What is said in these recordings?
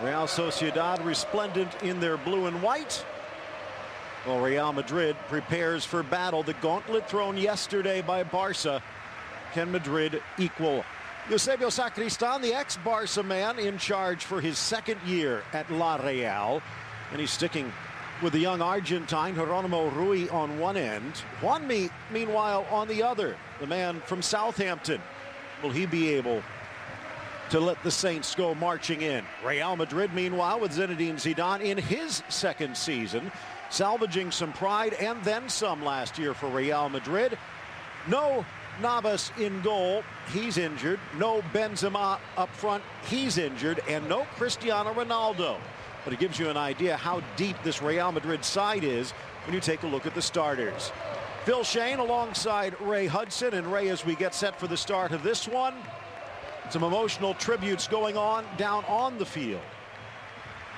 Real Sociedad resplendent in their blue and white. Well, Real Madrid prepares for battle. The gauntlet thrown yesterday by Barca. Can Madrid equal? Eusebio Sacristan, the ex-Barca man, in charge for his second year at La Real. And he's sticking with the young Argentine, Geronimo Rui, on one end. Juanmi, meanwhile, on the other. The man from Southampton. Will he be able to let the Saints go marching in? Real Madrid, meanwhile, with Zinedine Zidane in his second season, salvaging some pride and then some last year for Real Madrid. No Navas in goal, he's injured. No Benzema up front, he's injured. And no Cristiano Ronaldo. But it gives you an idea how deep this Real Madrid side is when you take a look at the starters. Phil Shane alongside Ray Hudson. And Ray, as we get set for the start of this one, some emotional tributes going on down on the field.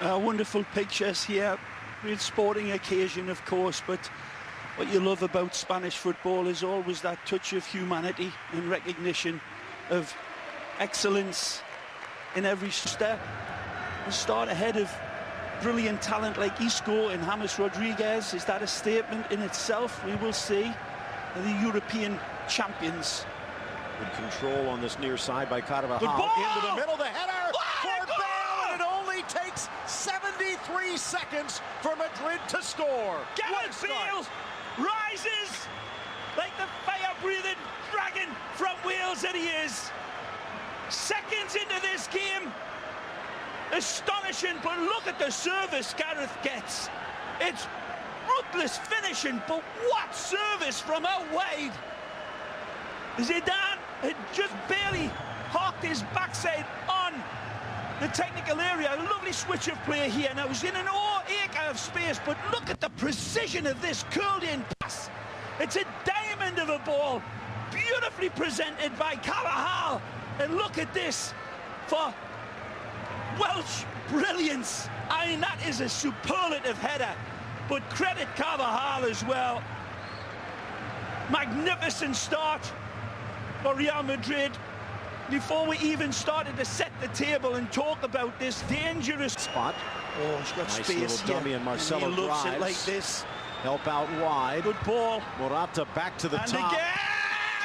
Wonderful pictures here. Real sporting occasion, of course, but what you love about Spanish football is always that touch of humanity and recognition of excellence in every step. The start ahead of brilliant talent like Isco and James Rodriguez. Is that a statement in itself? We will see. The European champions. Good control on this near side by Carvajal. Into the middle, the header for Bale, and it only takes 73 seconds for Madrid to score. Gareth Bale rises like the fire-breathing dragon from Wales that he is. Seconds into this game. Astonishing, but look at the service Gareth gets. It's ruthless finishing, but what service from out wide. Zidane had just barely hawked his backside on the technical area. A lovely switch of play here. Now he's in an acre of space, but look at the precision of this curled-in pass. It's a diamond of a ball, beautifully presented by Carvajal. And look at this for Welsh brilliance. I mean, that is a superlative header, but credit Carvajal as well. Magnificent start for Real Madrid. Before we even started to set the table and talk about this dangerous spot. Oh, he's got nice space little dummy, and Marcelo he loves drives. It like this. Help out wide. Good ball. Morata back to the and top. Again!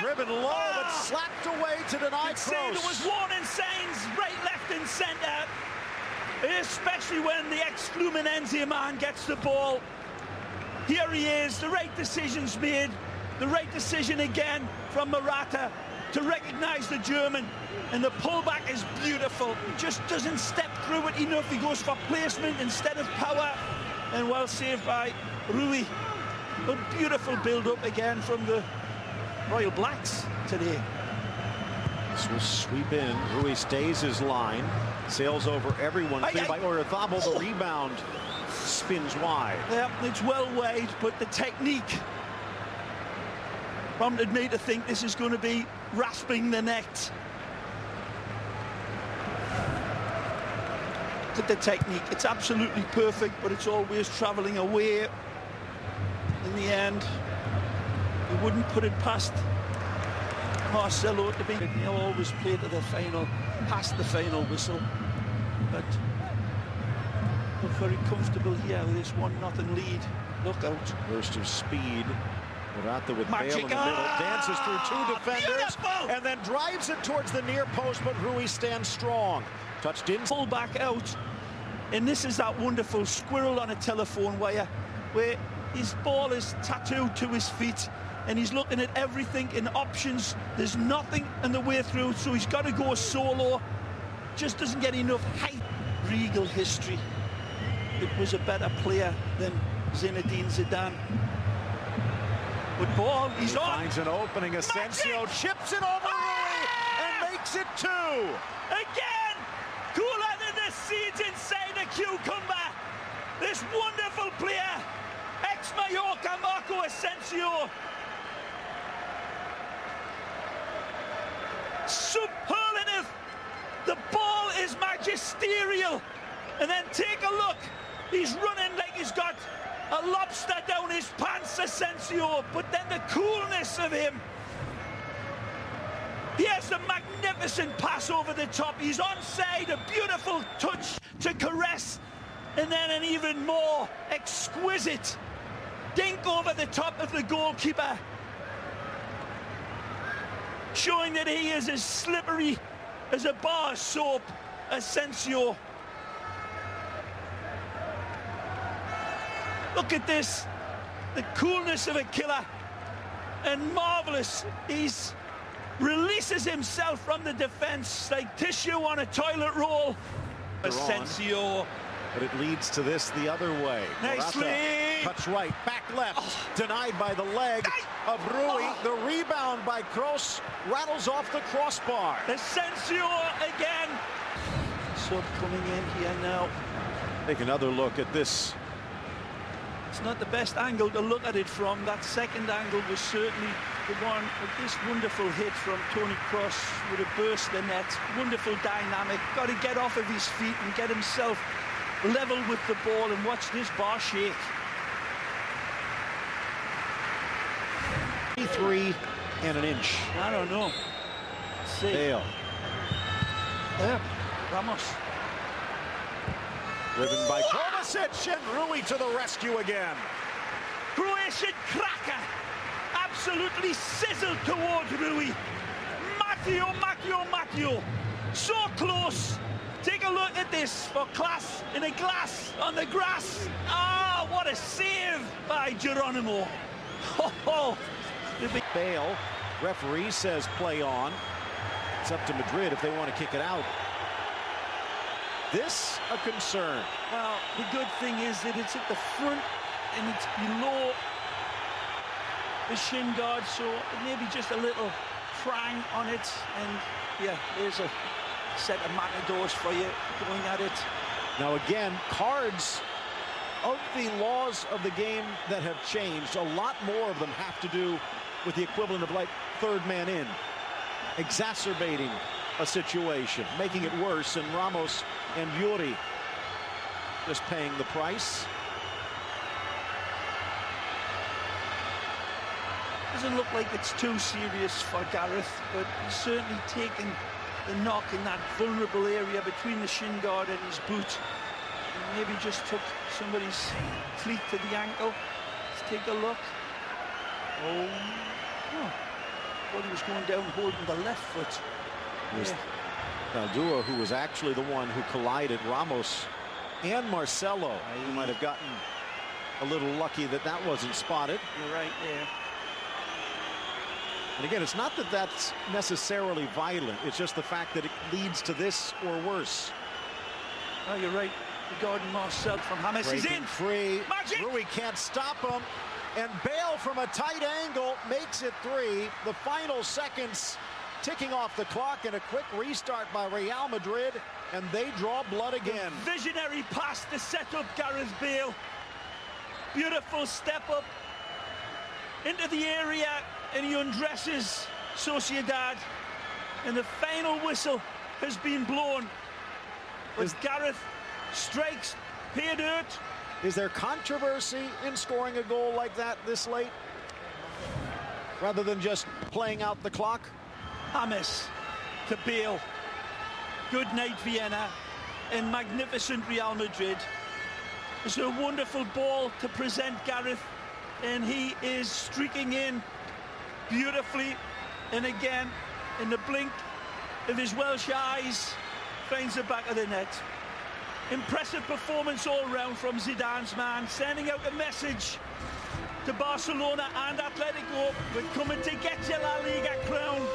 Driven low, but slapped away to deny cross. There was warning signs right, left, and centre. Especially when the ex-Fluminense man gets the ball. Here he is, the right decision's made. The right decision again from Morata to recognise the German. And the pullback is beautiful. He just doesn't step through it enough. He goes for placement instead of power. And well saved by Rui. A beautiful build-up again from the Royal Blacks today. This will sweep in. Rui stays his line. Sails over everyone. Cleared by Oyarzabal. The rebound spins wide. Yeah, it's well wide, but the technique prompted me to think this is going to be rasping the net. Look at the technique. It's absolutely perfect, but it's always travelling away. In the end, he wouldn't put it past Marcelo to be. He'll always play to the final, past the final whistle. But look very comfortable here with this 1-0 lead. Look out. Burst of speed. Morata with Bale in the middle, dances through two defenders, beautiful! And then drives it towards the near post, but Rui stands strong. Touched in. Pull back out. And this is that wonderful squirrel on a telephone wire where his ball is tattooed to his feet and he's looking at everything in options. There's nothing in the way through, so he's got to go solo. Just doesn't get enough height. Regal history. It was a better player than Zinedine Zidane. Good ball, he's on. Finds an opening, Asensio chips it over Rui and makes it 2. Again, cooler than the seeds inside a cucumber. This wonderful player, ex-Mallorca Marco Asensio. Superlative. The ball is magisterial. And then take a look. He's running like he's got a lobster down his pants, Asensio, but then the coolness of him. He has a magnificent pass over the top. He's onside, a beautiful touch to caress, and then an even more exquisite dink over the top of the goalkeeper, showing that he is as slippery as a bar of soap, Asensio. Look at this, the coolness of a killer, and marvellous. He's releases himself from the defence like tissue on a toilet roll. Asensio. But it leads to this the other way. Nicely. Morata cuts right, back left, denied by the leg of Rui. The rebound by Kroos rattles off the crossbar. Asensio again. Sub coming in here now. Take another look at this. It's not the best angle to look at it from. That second angle was certainly the one with this wonderful hit from Toni Kroos would have burst the net. Wonderful dynamic. Got to get off of his feet and get himself level with the ball and watch this bar shake. 3 and an inch. I don't know. Let's see. Bale. There. Ramos. Driven by Kovacic, and Rui to the rescue again. Croatian cracker. Absolutely sizzled towards Rui. Matteo. So close. Take a look at this for class in a glass on the grass. Ah, what a save by Geronimo. Bale, referee says play on. It's up to Madrid if they want to kick it out. This a concern. Well, the good thing is that it's at the front and it's below the shin guard, so maybe just a little prang on it, and yeah, there's a set of matadors for you going at it. Now again, cards of the laws of the game that have changed, a lot more of them have to do with the equivalent of like third man in, exacerbating a situation, making it worse, and Ramos and Yuri just paying the price. Doesn't look like it's too serious for Gareth, but he's certainly taken the knock in that vulnerable area between the shin guard and his boot. And maybe just took somebody's cleat to the ankle. Let's take a look. Oh. Thought he was going down holding the left foot. Was Caldua, who was actually the one who collided Ramos and Marcelo. He might have gotten a little lucky that that wasn't spotted. You're right there. And again, it's not that that's necessarily violent. It's just the fact that it leads to this or worse. Oh, you're right. Regarding Marcel from James is in. Free. Magic. Rui can't stop him. And Bale from a tight angle makes it 3. The final seconds ticking off the clock, and a quick restart by Real Madrid, and they draw blood again. The visionary pass to set up Gareth Bale. Beautiful step up into the area, and he undresses Sociedad. And the final whistle has been blown. But Gareth strikes pay dirt. Is there controversy in scoring a goal like that this late, rather than just playing out the clock? James to Bale. Good night, Vienna, and magnificent Real Madrid. It's a wonderful ball to present Gareth, and he is streaking in beautifully. And again, in the blink of his Welsh eyes, finds the back of the net. Impressive performance all round from Zidane's man, sending out a message to Barcelona and Atletico. We're coming to get your La Liga crown.